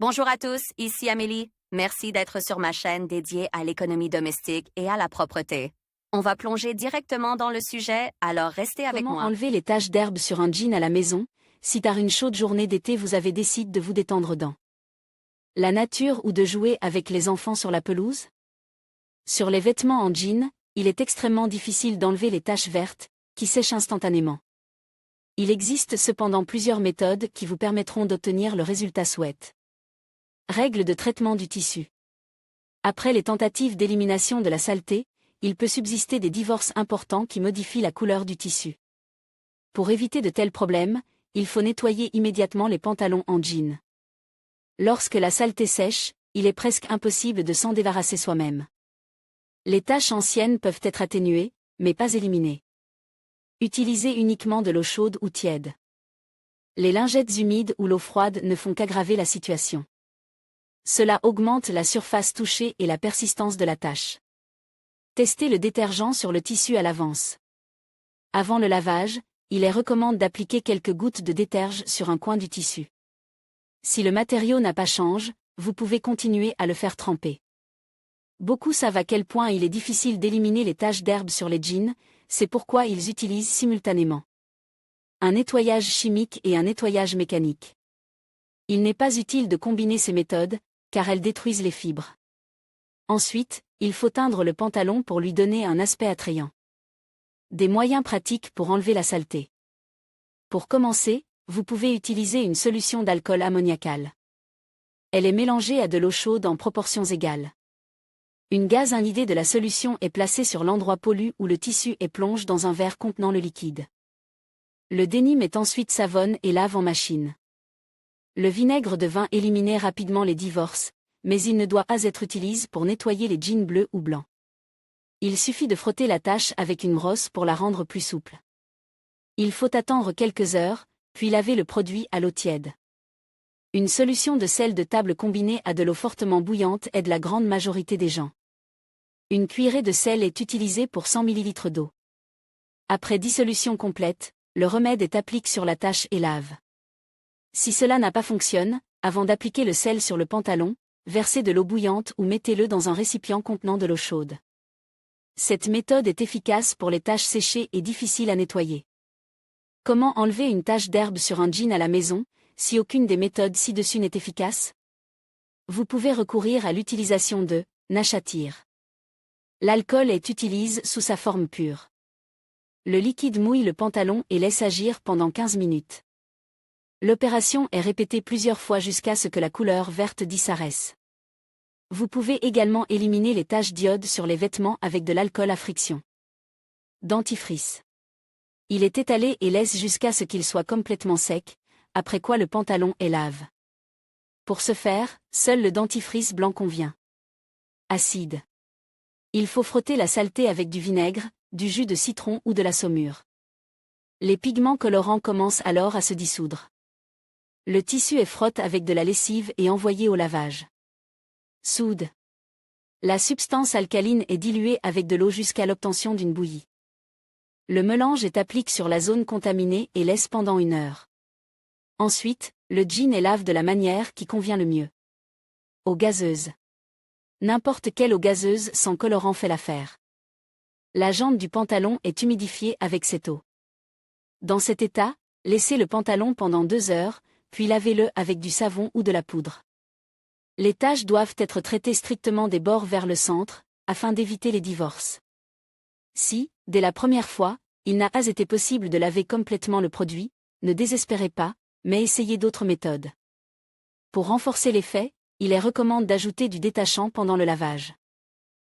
Bonjour à tous, ici Amélie. Merci d'être sur ma chaîne dédiée à l'économie domestique et à la propreté. On va plonger directement dans le sujet, alors restez avec Comment moi. enlever les taches d'herbe sur un jean à la maison, si par une chaude journée d'été vous avez décidé de vous détendre dans la nature ou de jouer avec les enfants sur la pelouse? Sur les vêtements en jean, il est extrêmement difficile d'enlever les taches vertes, qui sèchent instantanément. Il existe cependant plusieurs méthodes qui vous permettront d'obtenir le résultat souhaité. Règle de traitement du tissu. Après les tentatives d'élimination de la saleté, il peut subsister des divorces importants qui modifient la couleur du tissu. Pour éviter de tels problèmes, il faut nettoyer immédiatement les pantalons en jean. Lorsque la saleté sèche, il est presque impossible de s'en débarrasser soi-même. Les taches anciennes peuvent être atténuées, mais pas éliminées. Utilisez uniquement de l'eau chaude ou tiède. Les lingettes humides ou l'eau froide ne font qu'aggraver la situation. Cela augmente la surface touchée et la persistance de la tache. Testez le détergent sur le tissu à l'avance. Avant le lavage, il est recommandé d'appliquer quelques gouttes de déterge sur un coin du tissu. Si le matériau n'a pas changé, vous pouvez continuer à le faire tremper. Beaucoup savent à quel point il est difficile d'éliminer les taches d'herbe sur les jeans, c'est pourquoi ils utilisent simultanément un nettoyage chimique et un nettoyage mécanique. Il n'est pas utile de combiner ces méthodes, car elles détruisent les fibres. Ensuite, il faut teindre le pantalon pour lui donner un aspect attrayant. Des moyens pratiques pour enlever la saleté. Pour commencer, vous pouvez utiliser une solution d'alcool ammoniacal. Elle est mélangée à de l'eau chaude en proportions égales. Une gaze inidée de la solution est placée sur l'endroit pollu où le tissu est plongé dans un verre contenant le liquide. Le dénime est ensuite savonne et lave en machine. Le vinaigre de vin élimine rapidement les divorces, mais il ne doit pas être utilisé pour nettoyer les jeans bleus ou blancs. Il suffit de frotter la tache avec une brosse pour la rendre plus souple. Il faut attendre quelques heures, puis laver le produit à l'eau tiède. Une solution de sel de table combinée à de l'eau fortement bouillante aide la grande majorité des gens. Une cuillerée de sel est utilisée pour 100 ml d'eau. Après dissolution complète, le remède est appliqué sur la tache et lave. Si cela n'a pas fonctionné, avant d'appliquer le sel sur le pantalon, versez de l'eau bouillante ou mettez-le dans un récipient contenant de l'eau chaude. Cette méthode est efficace pour les taches séchées et difficiles à nettoyer. Comment enlever une tache d'herbe sur un jean à la maison, si aucune des méthodes ci-dessus n'est efficace? Vous pouvez recourir à l'utilisation de Nachatir. L'alcool est utilisé sous sa forme pure. Le liquide mouille le pantalon et laisse agir pendant 15 minutes. L'opération est répétée plusieurs fois jusqu'à ce que la couleur verte disparaisse. Vous pouvez également éliminer les taches d'iode sur les vêtements avec de l'alcool à friction. Dentifrice. Il est étalé et laisse jusqu'à ce qu'il soit complètement sec, après quoi le pantalon est lave. Pour ce faire, seul le dentifrice blanc convient. Acide. Il faut frotter la saleté avec du vinaigre, du jus de citron ou de la saumure. Les pigments colorants commencent alors à se dissoudre. Le tissu est frotté avec de la lessive et envoyé au lavage. Soude. La substance alcaline est diluée avec de l'eau jusqu'à l'obtention d'une bouillie. Le mélange est appliqué sur la zone contaminée et laisse pendant 1 heure. Ensuite, le jean est lave de la manière qui convient le mieux. Eau gazeuse. N'importe quelle eau gazeuse sans colorant fait l'affaire. La jante du pantalon est humidifiée avec cette eau. Dans cet état, laissez le pantalon pendant 2 heures, puis lavez-le avec du savon ou de la poudre. Les taches doivent être traitées strictement des bords vers le centre, afin d'éviter les divorces. Si, dès la première fois, il n'a pas été possible de laver complètement le produit, ne désespérez pas, mais essayez d'autres méthodes. Pour renforcer l'effet, il est recommandé d'ajouter du détachant pendant le lavage.